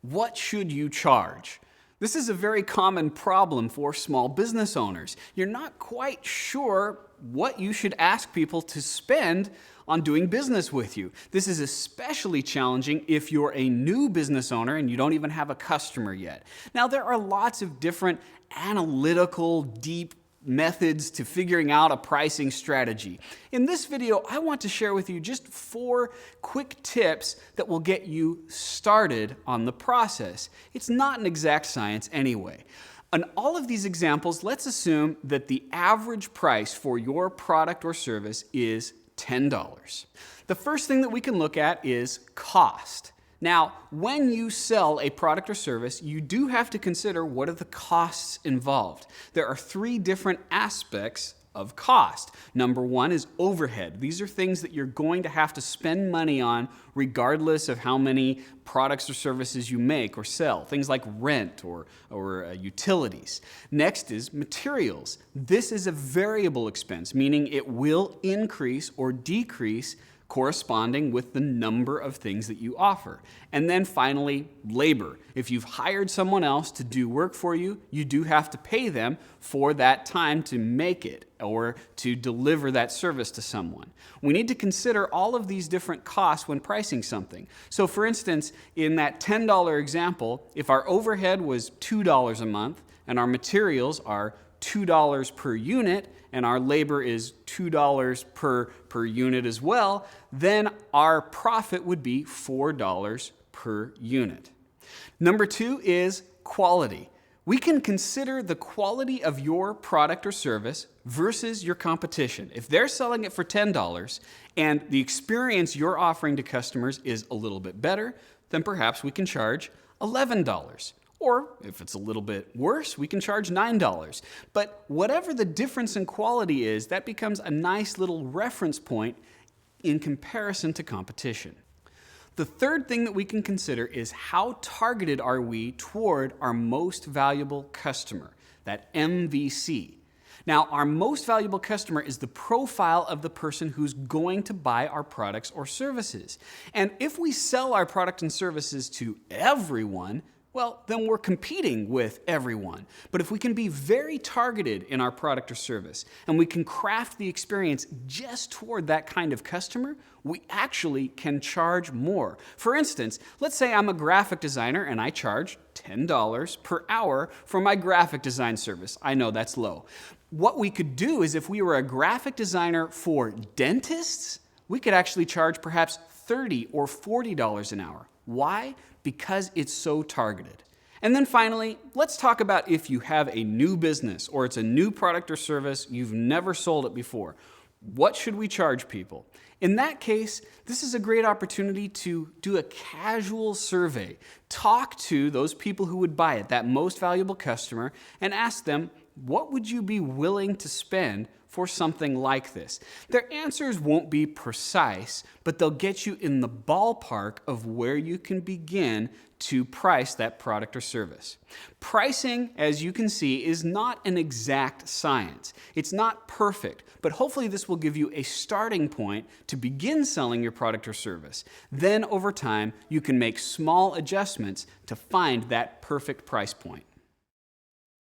What should you charge? This is a very common problem for small business owners. You're not quite sure what you should ask people to spend on doing business with you. This is especially challenging if you're a new business owner and you don't even have a customer yet. Now, there are lots of different analytical, deep methods to figuring out a pricing strategy. In this video, I want to share with you just 4 quick tips that will get you started on the process. It's not an exact science anyway. On all of these examples, let's assume that the average price for your product or service is $10. The first thing that we can look at is cost. Now, when you sell a product or service, you do have to consider what are the costs involved. There are 3 different aspects of cost. Number 1 is overhead. These are things that you're going to have to spend money on regardless of how many products or services you make or sell. Things like rent or utilities. Next is materials. This is a variable expense, meaning it will increase or decrease corresponding with the number of things that you offer. And then finally, labor. If you've hired someone else to do work for you, you do have to pay them for that time to make it or to deliver that service to someone. We need to consider all of these different costs when pricing something. So for instance, in that $10 example, if our overhead was $2 a month and our materials are $2 per unit, and our labor is $2 per unit as well, then our profit would be $4 per unit. Number 2 is quality. We can consider the quality of your product or service versus your competition. If they're selling it for $10 and the experience you're offering to customers is a little bit better, then perhaps we can charge $11. Or if it's a little bit worse, we can charge $9. But whatever the difference in quality is, that becomes a nice little reference point in comparison to competition. The third thing that we can consider is how targeted are we toward our most valuable customer, that MVC. Now, our most valuable customer is the profile of the person who's going to buy our products or services. And if we sell our product and services to everyone, well, then we're competing with everyone. But if we can be very targeted in our product or service, and we can craft the experience just toward that kind of customer, we actually can charge more. For instance, let's say I'm a graphic designer and I charge $10 per hour for my graphic design service. I know that's low. What we could do is if we were a graphic designer for dentists, we could actually charge perhaps $30 or $40 an hour. Why? Because it's so targeted. And then finally, let's talk about if you have a new business or it's a new product or service, you've never sold it before. What should we charge people? In that case, this is a great opportunity to do a casual survey. Talk to those people who would buy it, that most valuable customer, and ask them, what would you be willing to spend for something like this? Their answers won't be precise, but they'll get you in the ballpark of where you can begin to price that product or service. Pricing, as you can see, is not an exact science. It's not perfect, but hopefully this will give you a starting point to begin selling your product or service. Then over time, you can make small adjustments to find that perfect price point.